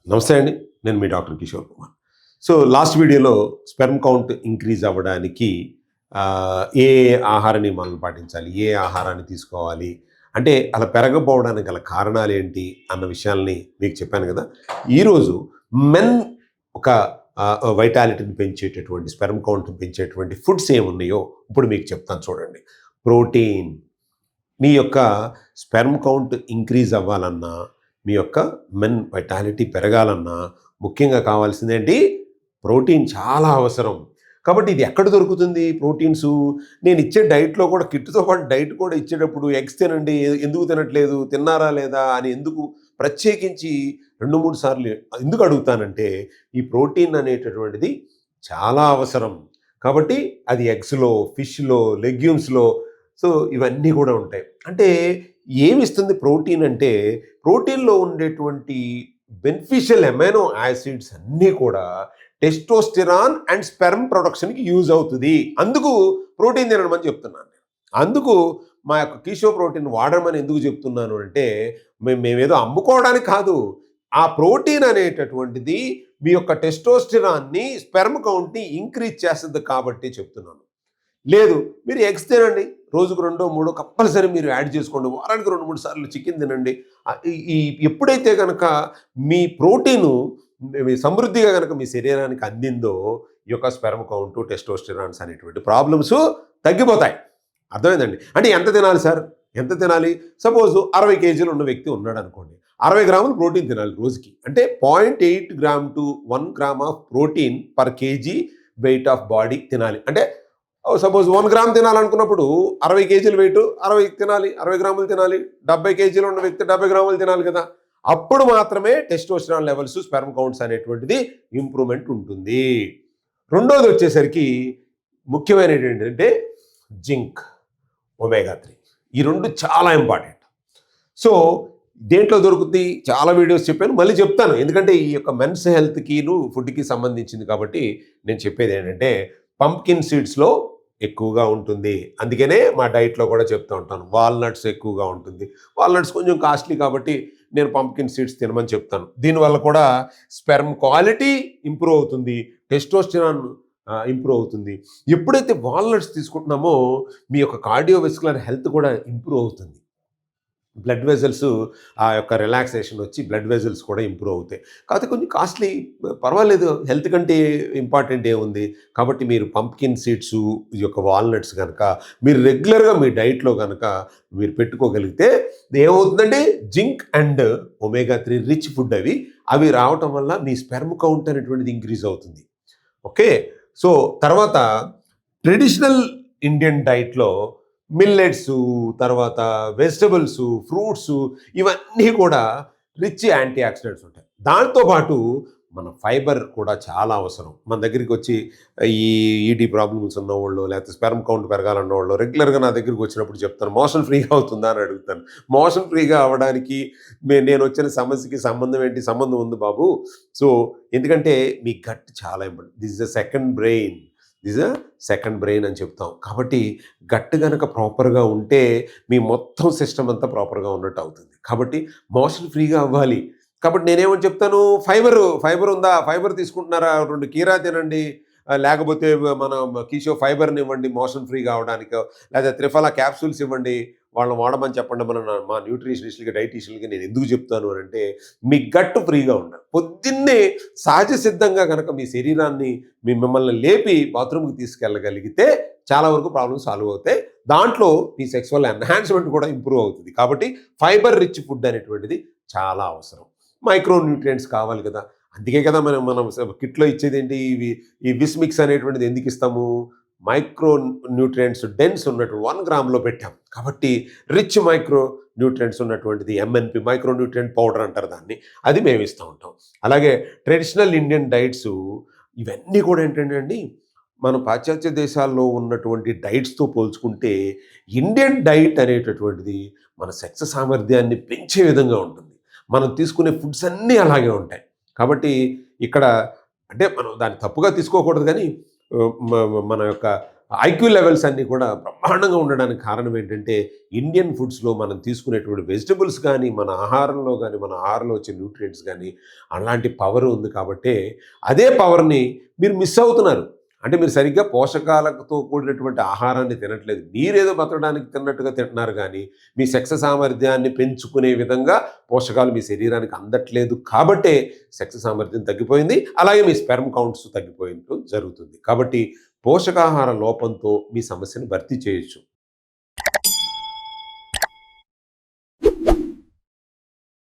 నమస్తే అండి. నేను మీ doctor Kishore Kumar. So, last వీడియోలో స్పెర్మ్ కౌంట్ ఇంక్రీజ్ అవ్వడానికి ఏ ఆహార నియమాలను పాటించాలి? ఏ ఆహారాన్ని తీసుకోవాలి? అంటే అలా పెరగకపోవడానికి గల కారణాలేంటి? అన్న విషయాల్ని మీకు చెప్పాను గదా! ఈరోజు మెన్ ఒక వైటాలిటీని పెంచేటటువంటి, స్పెర్మ్ కౌంట్‌ని పెంచేటువంటి ఫుడ్స్ ఏమున్నాయో ఇప్పుడు మీకు చెప్తాను చూడండి. ప్రోటీన్. మీ యొక్క స్పెర్మ్ కౌంట్ ఇంక్రీజ్ అవ్వాలన్నా, మీ యొక్క మెన్ వైటాలిటీ పెరగాలన్నా ముఖ్యంగా కావాల్సిందేంటి? ప్రోటీన్ చాలా అవసరం. కాబట్టి ఇది ఎక్కడ దొరుకుతుంది ప్రోటీన్సు? నేను ఇచ్చే డైట్‌లో కూడా కిట్‌తో పాటు డైట్ కూడా ఇచ్చేటప్పుడు ఎగ్స్ తినండి, ఎందుకు తినట్లేదు, తిన్నారా లేదా అని ఎందుకు ప్రత్యేకించి 2, 3 సార్లు ఎందుకు అడుగుతానంటే, ఈ ప్రోటీన్ అనేటటువంటిది చాలా అవసరం. కాబట్టి అది ఎగ్స్‌లో, ఫిష్‌లో, లెగ్యూమ్స్‌లో సో, ఇవన్నీ కూడా ఉంటాయి. అంటే ఏమిస్తుంది ప్రోటీన్ అంటే, ప్రోటీన్‌లో ఉండేటువంటి బెనిఫిషియల్ అమైనో యాసిడ్స్ అన్నీ కూడా టెస్టోస్టెరాన్ అండ్ స్పెర్మ్ ప్రొడక్షన్‌కి యూజ్ అవుతది. అందుకు ప్రోటీన్ తినడమని చెప్తున్నాను నేను. అందుకు మా యొక్క కీషో ప్రోటీన్ వాడమని ఎందుకు చెప్తున్నాను అంటే, మేమేదో అమ్ముకోవడానికి కాదు. ఆ ప్రోటీన్ అనేటటువంటిది మీ యొక్క టెస్టోస్టెరాన్‌ని, స్పెర్మ్ కౌంట్‌ని ఇంక్రీజ్ చేస్తది కాబట్టి చెప్తున్నాను. లేదు, మీరు ఎగ్స్ తినండి. రోజుకు 2, 3 కంపల్సరీ మీరు యాడ్ చేసుకోండి. వారానికి 2, 3 సార్లు చికెన్ తినండి. ఈ ఈ ఎప్పుడైతే గనక మీ ప్రోటీను సమృద్ధిగా గనక మీ శరీరానికి అందిందో, ఈ యొక్క స్పెర్మ్ కౌంటు, టెస్టోస్టెరాన్స్ అనేటువంటి ప్రాబ్లమ్స్ తగ్గిపోతాయి. అర్థమైందండి. అంటే ఎంత తినాలి సార్? ఎంత తినాలి? సపోజ్ 60 కేజీలు ఉన్న వ్యక్తి ఉన్నాడనుకోండి. 60 గ్రాములు ప్రోటీన్ తినాలి రోజుకి. అంటే 0.8 gram to 1 gram of protein per KG weight of body తినాలి. అంటే సపోజ్ 1 గ్రామ్ తినాలనుకున్నప్పుడు 60 కేజీలు వెయిట్ 60 తినాలి, 60 గ్రాములు తినాలి. 70 కేజీలు ఉన్న వ్యక్తి 70 గ్రాములు తినాలి కదా! అప్పుడు మాత్రమే టెస్టోస్టెరాన్ లెవెల్స్, స్పెర్మ్ కౌంట్స్ అనేటువంటిది ఇంప్రూవ్‌మెంట్ ఉంటుంది. రెండోది వచ్చేసరికి ముఖ్యమైనది ఏంటంటే జింక్, ఒమేగా 3 ఈ 2 చాలా ఇంపార్టెంట్. సో, దేంట్లో దొరుకుద్ది? చాలా వీడియోస్ చెప్పాను. మళ్ళీ చెప్తాను. ఎందుకంటే ఈ యొక్క మెన్స్ హెల్త్‌కిను, ఫుడ్‌కి సంబంధించింది కాబట్టి నేను చెప్పేదేంటంటే పంప్కిన్ సీడ్స్‌లో ఎక్కువగా ఉంటుంది. అందుకనే మా డైట్‌లో కూడా చెప్తూ ఉంటాను. వాల్‌నట్స్ ఎక్కువగా ఉంటుంది. వాల్‌నట్స్ కొంచెం కాస్ట్‌లీ కాబట్టి నేను పంప్కిన్ సీడ్స్ తినమని చెప్తాను. దీనివల్ల కూడా స్పెర్మ్ క్వాలిటీ ఇంప్రూవ్ అవుతుంది. టెస్టోస్టెరాన్ ఇంప్రూవ్ అవుతుంది. ఎప్పుడైతే వాల్‌నట్స్ తీసుకుంటున్నామో మీ యొక్క కార్డియోవాస్కులర్ హెల్త్ కూడా ఇంప్రూవ్ అవుతుంది. బ్లడ్ వెజల్స్ ఆ యొక్క రిలాక్సేషన్ వచ్చి బ్లడ్ వెజల్స్ కూడా ఇంప్రూవ్ అవుతాయి. కాకపోతే కొంచెం కాస్ట్లీ, పర్వాలేదు, హెల్త్ కంటే ఇంపార్టెంట్ ఏముంది. కాబట్టి మీరు పంప్కిన్ సీడ్స్, ఈ యొక్క వాల్నట్స్ కనుక మీరు రెగ్యులర్గా మీ డైట్లో కనుక మీరు పెట్టుకోగలిగితే ఏమవుతుందంటే zinc and omega 3 rich food అవి రావటం వల్ల మీ స్పెర్మ్ కౌంట్ అనేటువంటిది ఇంక్రీజ్ అవుతుంది. ఓకే. సో, తర్వాత ట్రెడిషనల్ ఇండియన్ డైట్‌లో మిల్లెట్సు, తర్వాత వెజిటబుల్సు, ఫ్రూట్సు ఇవన్నీ కూడా రిచ్ యాంటీ ఆక్సిడెంట్స్ ఉంటాయి. దాంతో పాటు మన ఫైబర్ కూడా చాలా అవసరం. మన దగ్గరికి వచ్చి ఈ ఈడీ ప్రాబ్లమ్స్ ఉన్నవాళ్ళు, లేకపోతే స్పెర్మ్ కౌంట్ పెరగాలన్నవాళ్ళు రెగ్యులర్‌గా నా దగ్గరికి వచ్చినప్పుడు చెప్తాను, మోషన్ ఫ్రీగా అవుతుందా అని అడుగుతాను. మోషన్ ఫ్రీగా అవ్వడానికి నేను వచ్చిన సమస్యకి సంబంధం ఏంటి? సంబంధం ఉంది బాబు. సో, ఎందుకంటే మీ గట్ చాలా important. This is the second brain. This is second brain అని చెప్తాం. కాబట్టి గట్ గనక ప్రాపర్‌గా ఉంటే మీ మొత్తం సిస్టమ్ అంతా ప్రాపర్‌గా ఉన్నట్టు అవుతుంది. కాబట్టి మోషన్ ఫ్రీగా అవ్వాలి. కాబట్టి నేనేమని చెప్తాను, ఫైబర్ ఉందా? ఫైబర్ తీసుకుంటున్నారా? 2 కీరా తినండి. లేకపోతే మన కీషో ఫైబర్‌ని ఇవ్వండి మోషన్ ఫ్రీ కావడానికో, లేదా త్రిఫలా క్యాప్సూల్స్ ఇవ్వండి. వాళ్ళని వాడమని చెప్పండి. మా న్యూట్రిషనిస్ట్‌లకి, డైటీషియన్‌లకి నేను ఎందుకు చెప్తాను అనంటే, మీ గట్ ఫ్రీగా ఉండాలి. పొద్దున్నే సహజ సిద్ధంగా గనక మీ శరీరాన్ని మిమ్మల్ని లేపి బాత్రూమ్‌కి తీసుకెళ్ళగలిగితే చాలా వరకు ప్రాబ్లమ్స్ సాల్వ్ అవుతాయి. దాంట్లో మీ సెక్సువల్ ఎన్హాన్స్‌మెంట్ కూడా ఇంప్రూవ్ అవుతుంది. కాబట్టి ఫైబర్ రిచ్ ఫుడ్ అనేటువంటిది చాలా అవసరం. మైక్రో న్యూట్రియంట్స్ కావాలి కదా! అందుకే కదా మనం మనం కిట్‌లో ఇచ్చేదేంటి, ఈ విస్ మిక్స్ అనేటువంటిది ఎందుకు ఇస్తాము? మైక్రో న్యూట్రియంట్స్ డెన్స్ ఉన్నటువంటి 1 గ్రామ్‌లో పెట్టాం. కాబట్టి రిచ్ మైక్రో న్యూట్రియంట్స్ ఉన్నటువంటిది ఎంఎన్‌పి, మైక్రో న్యూట్రియంట్ పౌడర్ అంటారు దాన్ని. అది మేము ఇస్తూ ఉంటాం. అలాగే ట్రెడిషనల్ ఇండియన్ డైట్సు ఇవన్నీ కూడా ఏంటంటే అండి, మనం పాశ్చాత్య దేశాల్లో ఉన్నటువంటి డైట్స్‌తో పోల్చుకుంటే ఇండియన్ డైట్ అనేటటువంటిది మన సెక్స్ సామర్థ్యాన్ని పెంచే విధంగా ఉంటుంది. మనం తీసుకునే ఫుడ్స్ అన్నీ అలాగే ఉంటాయి. కాబట్టి ఇక్కడ అంటే మనం దాన్ని తప్పుగా తీసుకోకూడదు గానీ, మన యొక్క ఐక్యూ లెవెల్స్ అన్నీ కూడా బ్రహ్మాండంగా ఉండడానికి కారణం ఏంటంటే ఇండియన్ ఫుడ్స్లో మనం తీసుకునేటువంటి వెజిటబుల్స్ కానీ, మన ఆహారంలో కానీ, మన ఆహారంలో వచ్చే న్యూట్రియంట్స్ కానీ అలాంటి పవర్ ఉంది కాబట్టే అదే పవర్‌ని మీరు మిస్ అవుతున్నారు. అంటే మీరు సరిగ్గా పోషకాలతో కూడినటువంటి ఆహారాన్ని తినట్లేదు. మీరేదో బతకడానికి తిన్నట్టుగా తింటున్నారు గానీ, మీ సెక్స్ సామర్థ్యాన్ని పెంచుకునే విధంగా పోషకాలు మీ శరీరానికి అందట్లేదు కాబట్టే సెక్స్ సామర్థ్యం తగ్గిపోయింది. అలాగే మీ స్పెర్మ్ కౌంట్స్ తగ్గిపోయినట్టు జరుగుతుంది. కాబట్టి పోషకాహార లోపంతో మీ సమస్యను భర్తీ చేయొచ్చు.